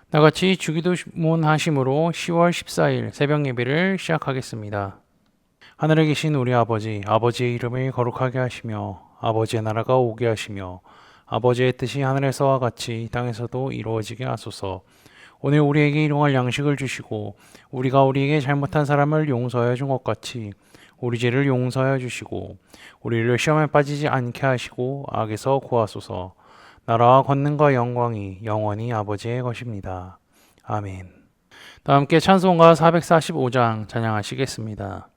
나같이 주기도문하심으로 10월 14일 새벽 예배를 시작하겠습니다. 하늘에 계신 우리 아버지, 아버지의 이름을 거룩하게 하시며 아버지의 나라가 오게 하시며 아버지의 뜻이 하늘에서와 같이 땅에서도 이루어지게 하소서. 오늘 우리에게 일용할 양식을 주시고 우리가 우리에게 잘못한 사람을 용서하여 준 것 같이 우리 죄를 용서하여 주시고 우리를 시험에 빠지지 않게 하시고 악에서 구하소서. 나라와 권능과 영광이 영원히 아버지의 것입니다. 아멘. 다 함께 찬송가 445장 찬양하시겠습니다.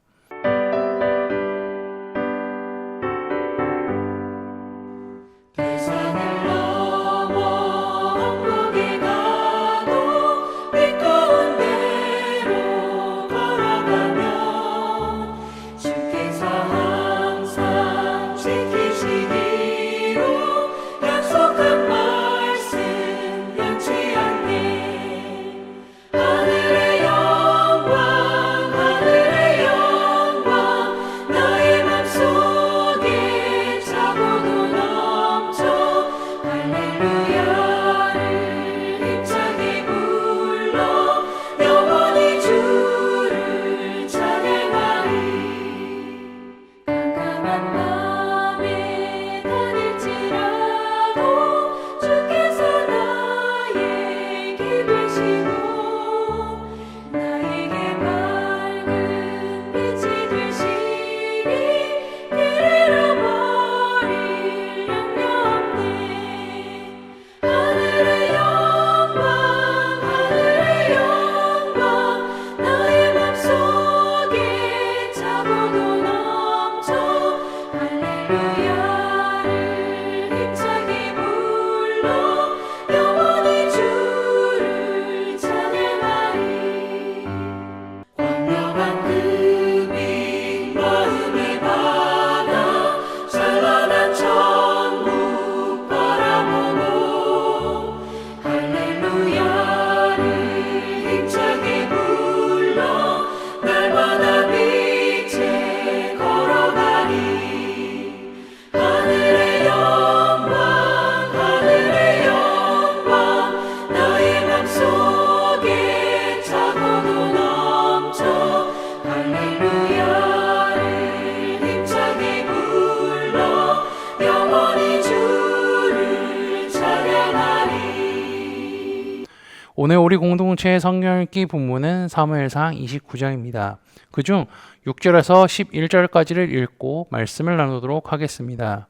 오늘 우리 공동체의 성경 읽기 본문은 사무엘상 29장입니다. 그중 6절에서 11절까지를 읽고 말씀을 나누도록 하겠습니다.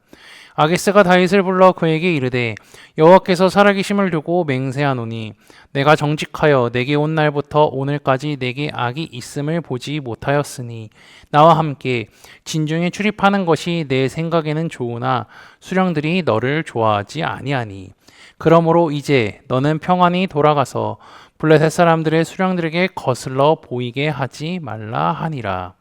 아기스가 다윗을 불러 그에게 이르되 여호와께서 살아계심을 두고 맹세하노니 내가 정직하여 내게 온 날부터 오늘까지 내게 악이 있음을 보지 못하였으니 나와 함께 진중에 출입하는 것이 내 생각에는 좋으나 수령들이 너를 좋아하지 아니하니 그러므로 이제 너는 평안히 돌아가서 블레셋 사람들의 수령들에게 거슬러 보이게 하지 말라 하니라.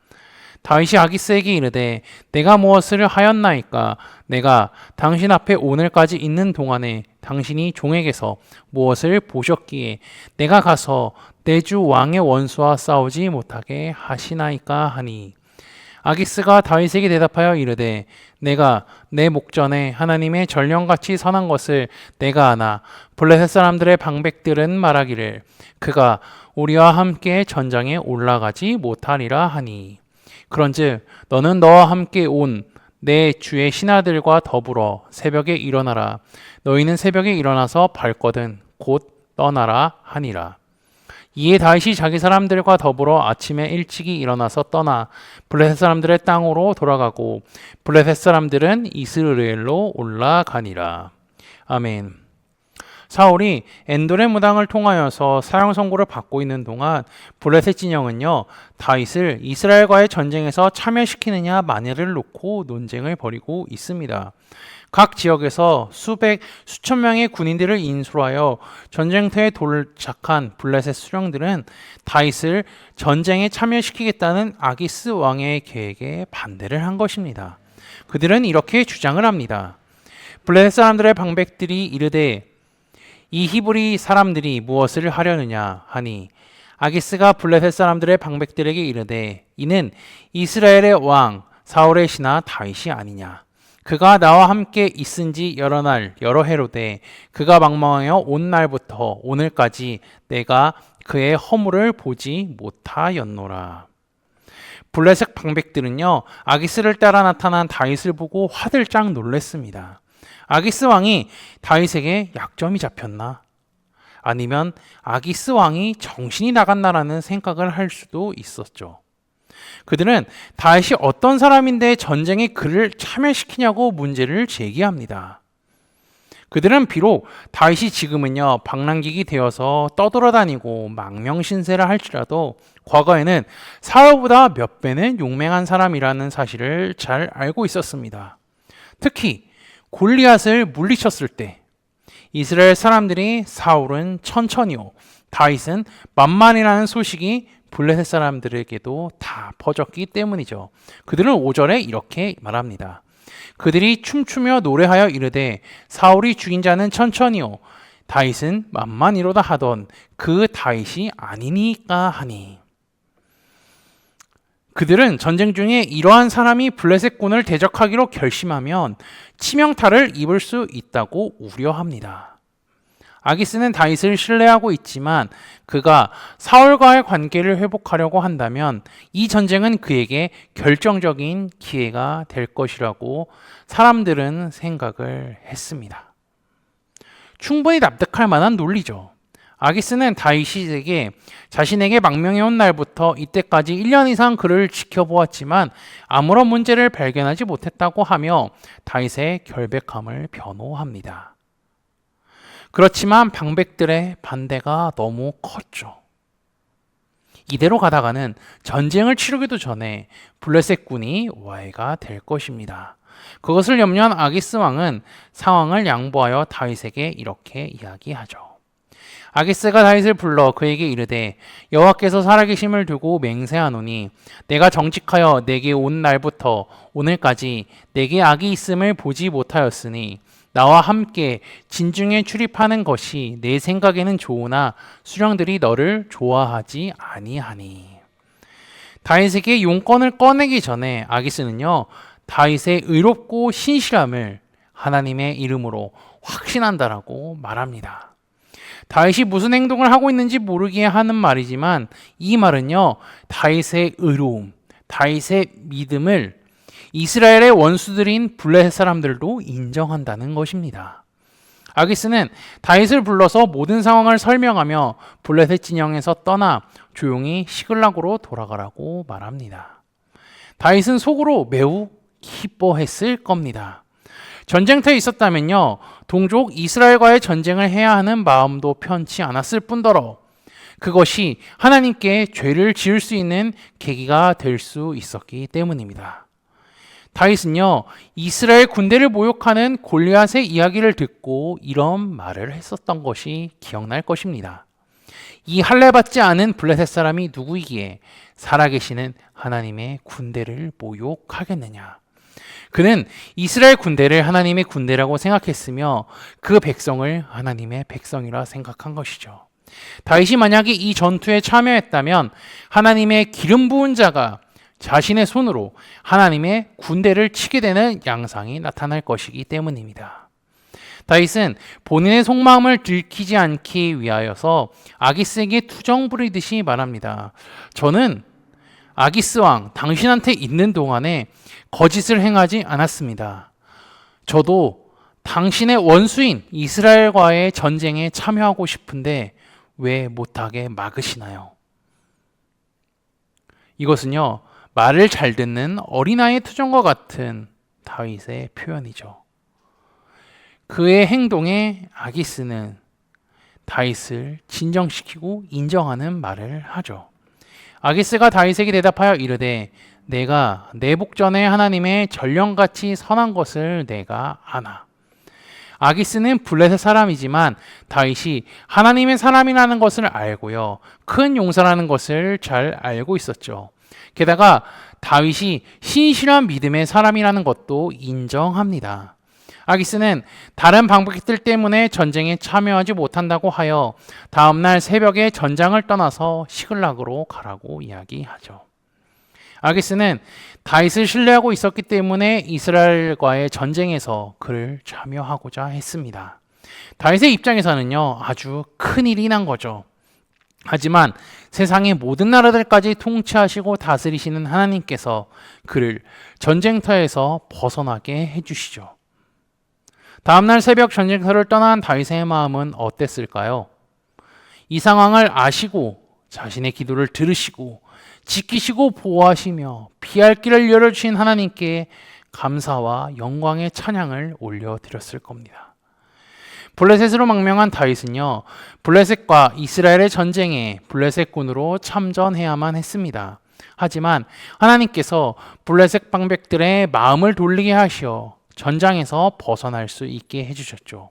다윗이 아기스에게 이르되 내가 무엇을 하였나이까? 내가 당신 앞에 오늘까지 있는 동안에 당신이 종에게서 무엇을 보셨기에 내가 가서 내 주 왕의 원수와 싸우지 못하게 하시나이까 하니 아기스가 다윗에게 대답하여 이르되 내가 내 목전에 하나님의 전령같이 선한 것을 내가 아나 블레셋 사람들의 방백들은 말하기를 그가 우리와 함께 전장에 올라가지 못하리라 하니 그런즉 너는 너와 함께 온 내 주의 신하들과 더불어 새벽에 일어나라. 너희는 새벽에 일어나서 발거든 곧 떠나라 하니라. 이에 다윗이 자기 사람들과 더불어 아침에 일찍이 일어나서 떠나 블레셋 사람들의 땅으로 돌아가고 블레셋 사람들은 이스라엘로 올라가니라. 아멘. 사울이 엔돌의 무당을 통하여서 사형 선고를 받고 있는 동안 블레셋 진영은요 다윗을 이스라엘과의 전쟁에서 참여시키느냐 마냐를 놓고 논쟁을 벌이고 있습니다. 각 지역에서 수천 명의 군인들을 인솔하여 전쟁터에 도착한 블레셋 수령들은 다윗을 전쟁에 참여시키겠다는 아기스 왕의 계획에 반대를 한 것입니다. 그들은 이렇게 주장을 합니다. 블레셋 사람들의 방백들이 이르되 이 히브리 사람들이 무엇을 하려느냐 하니 아기스가 블레셋 사람들의 방백들에게 이르되 이는 이스라엘의 왕 사울의 신하 다윗이 아니냐. 그가 나와 함께 있은지 여러 날 여러 해로되 그가 망망하여 온 날부터 오늘까지 내가 그의 허물을 보지 못하였노라. 블레셋 방백들은요, 아기스를 따라 나타난 다윗을 보고 화들짝 놀랐습니다. 아기스 왕이 다윗에게 약점이 잡혔나? 아니면 아기스 왕이 정신이 나갔나라는 생각을 할 수도 있었죠. 그들은 다윗이 어떤 사람인데 전쟁에 그를 참여시키냐고 문제를 제기합니다. 그들은 비록 다윗이 지금은요 방랑객이 되어서 떠돌아다니고 망명신세를 할지라도 과거에는 사울보다 몇 배는 용맹한 사람이라는 사실을 잘 알고 있었습니다. 특히 골리앗을 물리쳤을 때 이스라엘 사람들이 사울은 천천히요 다윗은 만만이라는 소식이 블레셋 사람들에게도 다 퍼졌기 때문이죠. 그들은 5절에 이렇게 말합니다. 그들이 춤추며 노래하여 이르되 사울이 죽인 자는 천천히요 다윗은 만만이로다 하던 그 다윗이 아니니까 하니. 그들은 전쟁 중에 이러한 사람이 블레셋군을 대적하기로 결심하면 치명타를 입을 수 있다고 우려합니다. 아기스는 다윗을 신뢰하고 있지만 그가 사울과의 관계를 회복하려고 한다면 이 전쟁은 그에게 결정적인 기회가 될 것이라고 사람들은 생각을 했습니다. 충분히 납득할 만한 논리죠. 아기스는 다윗에게 자신에게 망명해온 날부터 이때까지 1년 이상 그를 지켜보았지만 아무런 문제를 발견하지 못했다고 하며 다윗의 결백함을 변호합니다. 그렇지만 방백들의 반대가 너무 컸죠. 이대로 가다가는 전쟁을 치르기도 전에 블레셋군이 와해가 될 것입니다. 그것을 염려한 아기스 왕은 상황을 양보하여 다윗에게 이렇게 이야기하죠. 아기스가 다윗을 불러 그에게 이르되 여호와께서 살아계심을 두고 맹세하노니 내가 정직하여 내게 온 날부터 오늘까지 내게 악이 있음을 보지 못하였으니 나와 함께 진중에 출입하는 것이 내 생각에는 좋으나 수령들이 너를 좋아하지 아니하니. 다윗에게 용건을 꺼내기 전에 아기스는요 다윗의 의롭고 신실함을 하나님의 이름으로 확신한다라고 말합니다. 다윗이 무슨 행동을 하고 있는지 모르게 하는 말이지만 이 말은요 다윗의 의로움, 다윗의 믿음을 이스라엘의 원수들인 블레셋 사람들도 인정한다는 것입니다. 아기스는 다윗을 불러서 모든 상황을 설명하며 블레셋 진영에서 떠나 조용히 시글락으로 돌아가라고 말합니다. 다윗은 속으로 매우 기뻐했을 겁니다. 전쟁터에 있었다면요 동족 이스라엘과의 전쟁을 해야 하는 마음도 편치 않았을 뿐더러 그것이 하나님께 죄를 지을 수 있는 계기가 될 수 있었기 때문입니다. 다윗은요 이스라엘 군대를 모욕하는 골리앗의 이야기를 듣고 이런 말을 했었던 것이 기억날 것입니다. 이 할례받지 않은 블레셋 사람이 누구이기에 살아계시는 하나님의 군대를 모욕하겠느냐. 그는 이스라엘 군대를 하나님의 군대라고 생각했으며 그 백성을 하나님의 백성이라 생각한 것이죠. 다윗이 만약에 이 전투에 참여했다면 하나님의 기름 부은 자가 자신의 손으로 하나님의 군대를 치게 되는 양상이 나타날 것이기 때문입니다. 다윗은 본인의 속마음을 들키지 않기 위하여서 아기스에게 투정 부리듯이 말합니다. 저는 아기스 왕 당신한테 있는 동안에 거짓을 행하지 않았습니다. 저도 당신의 원수인 이스라엘과의 전쟁에 참여하고 싶은데 왜 못하게 막으시나요? 이것은요 말을 잘 듣는 어린아이의 투정과 같은 다윗의 표현이죠. 그의 행동에 아기스는 다윗을 진정시키고 인정하는 말을 하죠. 아기스가 다윗에게 대답하여 이르되 내가 내 복전에 하나님의 전령같이 선한 것을 내가 아나. 아기스는 블레셋 사람이지만 다윗이 하나님의 사람이라는 것을 알고요. 큰 용사라는 것을 잘 알고 있었죠. 게다가 다윗이 신실한 믿음의 사람이라는 것도 인정합니다. 아기스는 다른 방백들 때문에 전쟁에 참여하지 못한다고 하여 다음날 새벽에 전장을 떠나서 시글락으로 가라고 이야기하죠. 아기스는 다윗을 신뢰하고 있었기 때문에 이스라엘과의 전쟁에서 그를 참여하고자 했습니다. 다윗의 입장에서는요, 아주 큰 일이 난 거죠. 하지만 세상의 모든 나라들까지 통치하시고 다스리시는 하나님께서 그를 전쟁터에서 벗어나게 해주시죠. 다음날 새벽 전쟁터를 떠난 다윗의 마음은 어땠을까요? 이 상황을 아시고 자신의 기도를 들으시고 지키시고 보호하시며 피할 길을 열어주신 하나님께 감사와 영광의 찬양을 올려드렸을 겁니다. 블레셋으로 망명한 다윗은요, 블레셋과 이스라엘의 전쟁에 블레셋군으로 참전해야만 했습니다. 하지만 하나님께서 블레셋 방백들의 마음을 돌리게 하시어 전장에서 벗어날 수 있게 해주셨죠.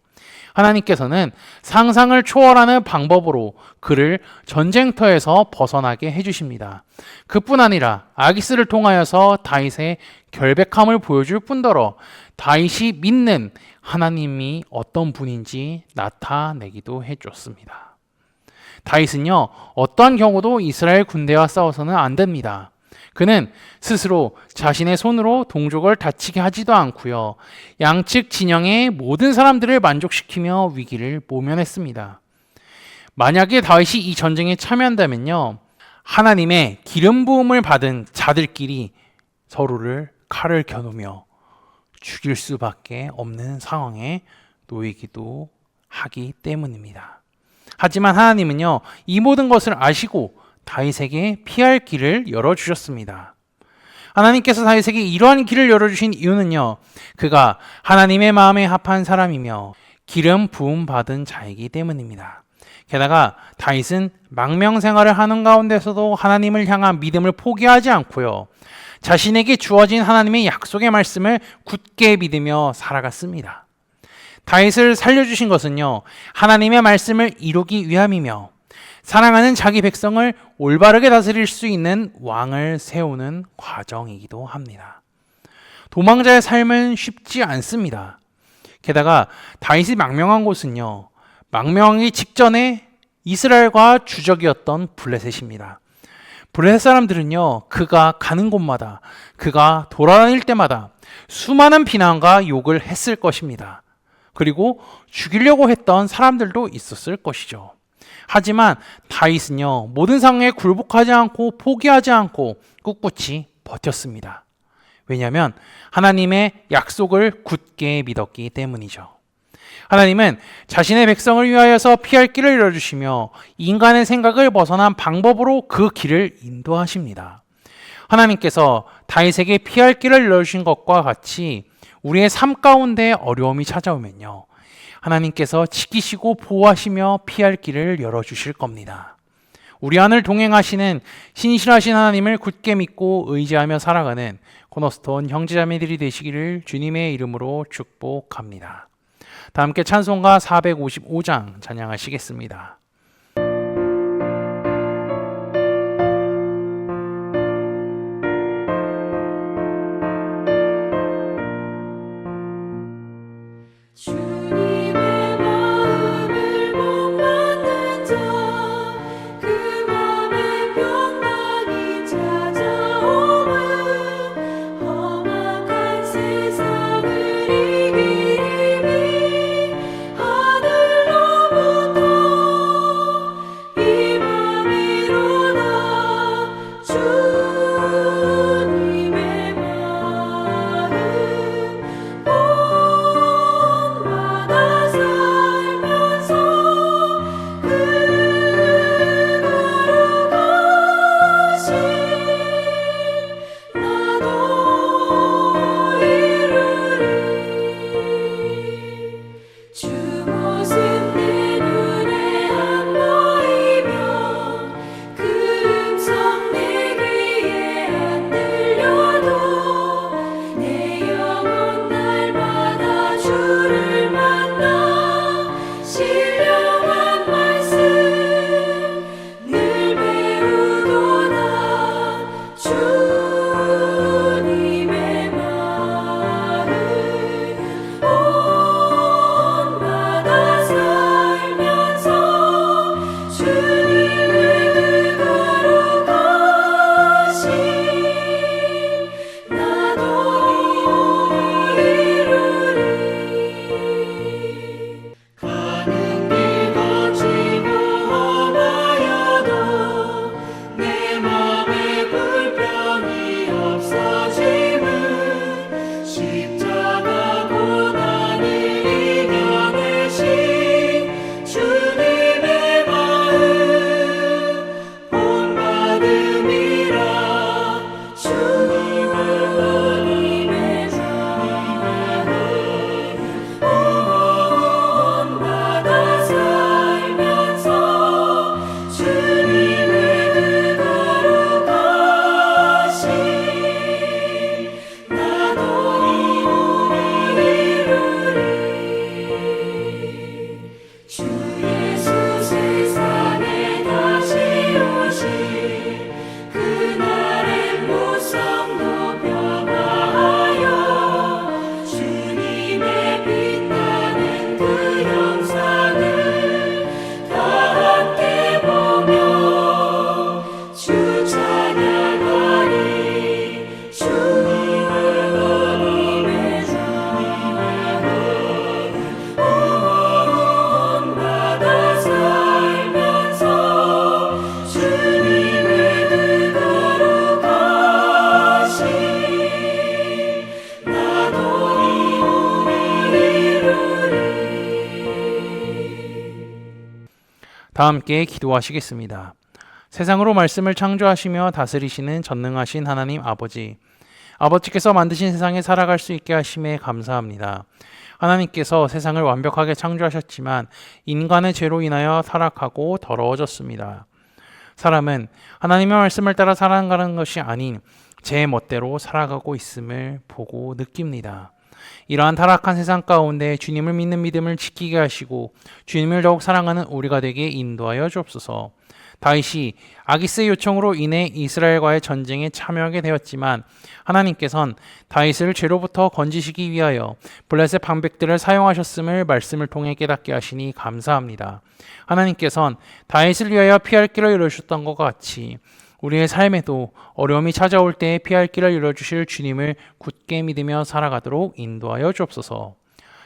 하나님께서는 상상을 초월하는 방법으로 그를 전쟁터에서 벗어나게 해주십니다. 그뿐 아니라 아기스를 통하여서 다윗의 결백함을 보여줄 뿐더러 다윗이 믿는 하나님이 어떤 분인지 나타내기도 해줬습니다. 다윗은요, 어떠한 경우도 이스라엘 군대와 싸워서는 안 됩니다. 그는 스스로 자신의 손으로 동족을 다치게 하지도 않고요, 양측 진영의 모든 사람들을 만족시키며 위기를 모면했습니다. 만약에 다윗이 이 전쟁에 참여한다면요, 하나님의 기름 부음을 받은 자들끼리 서로를 칼을 겨누며 죽일 수밖에 없는 상황에 놓이기도 하기 때문입니다. 하지만 하나님은요, 이 모든 것을 아시고 다윗에게 피할 길을 열어주셨습니다. 하나님께서 다윗에게 이러한 길을 열어주신 이유는요, 그가 하나님의 마음에 합한 사람이며 기름 부음 받은 자이기 때문입니다. 게다가 다윗은 망명 생활을 하는 가운데서도 하나님을 향한 믿음을 포기하지 않고요, 자신에게 주어진 하나님의 약속의 말씀을 굳게 믿으며 살아갔습니다. 다윗을 살려주신 것은요, 하나님의 말씀을 이루기 위함이며 사랑하는 자기 백성을 올바르게 다스릴 수 있는 왕을 세우는 과정이기도 합니다. 도망자의 삶은 쉽지 않습니다. 게다가 다윗이 망명한 곳은요, 망명하기 직전에 이스라엘과 주적이었던 블레셋입니다. 블레셋 사람들은요, 그가 가는 곳마다, 그가 돌아다닐 때마다 수많은 비난과 욕을 했을 것입니다. 그리고 죽이려고 했던 사람들도 있었을 것이죠. 하지만 다윗은요, 모든 상황에 굴복하지 않고 포기하지 않고 꿋꿋이 버텼습니다. 왜냐하면 하나님의 약속을 굳게 믿었기 때문이죠. 하나님은 자신의 백성을 위하여서 피할 길을 열어주시며 인간의 생각을 벗어난 방법으로 그 길을 인도하십니다. 하나님께서 다윗에게 피할 길을 열어주신 것과 같이 우리의 삶 가운데 어려움이 찾아오면요, 하나님께서 지키시고 보호하시며 피할 길을 열어주실 겁니다. 우리 안을 동행하시는 신실하신 하나님을 굳게 믿고 의지하며 살아가는 코너스톤 형제자매들이 되시기를 주님의 이름으로 축복합니다. 다 함께 찬송가 455장 찬양하시겠습니다. 다 함께 기도하시겠습니다. 세상으로 말씀을 창조하시며 다스리시는 전능하신 하나님 아버지께서 만드신 세상에 살아갈 수 있게 하심에 감사합니다. 하나님께서 세상을 완벽하게 창조하셨지만 인간의 죄로 인하여 타락하고 더러워졌습니다. 사람은 하나님의 말씀을 따라 살아가는 것이 아닌 제 멋대로 살아가고 있음을 보고 느낍니다. 이러한 타락한 세상 가운데 주님을 믿는 믿음을 지키게 하시고 주님을 더욱 사랑하는 우리가 되게 인도하여 주옵소서. 다윗이 아기스의 요청으로 인해 이스라엘과의 전쟁에 참여하게 되었지만 하나님께서는 다윗을 죄로부터 건지시기 위하여 블레셋 방백들을 사용하셨음을 말씀을 통해 깨닫게 하시니 감사합니다. 하나님께서는 다윗을 위하여 피할 길을 열어주셨던 것 같이 우리의 삶에도 어려움이 찾아올 때에 피할 길을 열어주실 주님을 굳게 믿으며 살아가도록 인도하여 주옵소서.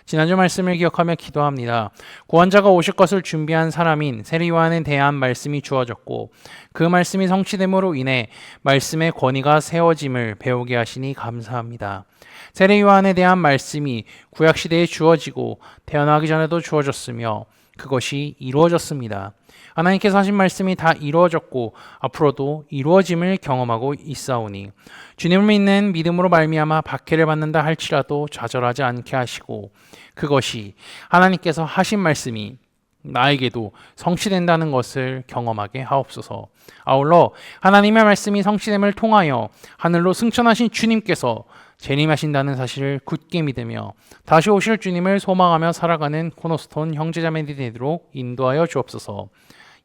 지난주 말씀을 기억하며 기도합니다. 구원자가 오실 것을 준비한 사람인 세례 요한에 대한 말씀이 주어졌고 그 말씀이 성취됨으로 인해 말씀의 권위가 세워짐을 배우게 하시니 감사합니다. 세례 요한에 대한 말씀이 구약시대에 주어지고 태어나기 전에도 주어졌으며 그것이 이루어졌습니다. 하나님께서 하신 말씀이 다 이루어졌고 앞으로도 이루어짐을 경험하고 있사오니 주님을 믿는 믿음으로 말미암아 박해를 받는다 할지라도 좌절하지 않게 하시고 그것이 하나님께서 하신 말씀이 나에게도 성취된다는 것을 경험하게 하옵소서. 아울러 하나님의 말씀이 성취됨을 통하여 하늘로 승천하신 주님께서 재림하신다는 사실을 굳게 믿으며 다시 오실 주님을 소망하며 살아가는 코너스톤 형제자매들이 되도록 인도하여 주옵소서.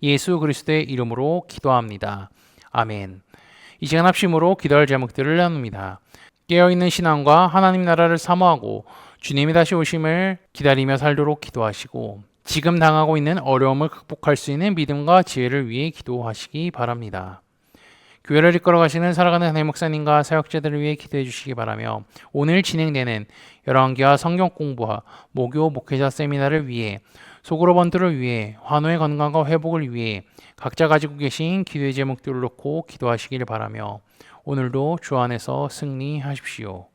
예수 그리스도의 이름으로 기도합니다. 아멘. 이 시간 합심으로 기도할 제목들을 나눕니다. 깨어있는 신앙과 하나님 나라를 사모하고 주님이 다시 오심을 기다리며 살도록 기도하시고 지금 당하고 있는 어려움을 극복할 수 있는 믿음과 지혜를 위해 기도하시기 바랍니다. 교회를 이끌어 가시는 살아가는 하나님 목사님과 사역자들을 위해 기도해 주시기 바라며 오늘 진행되는 열왕기와 성경 공부와 모교 목회자 세미나를 위해 속으로 번들을 위해 환우의 건강과 회복을 위해 각자 가지고 계신 기도의 제목들을 놓고 기도하시길 바라며 오늘도 주 안에서 승리하십시오.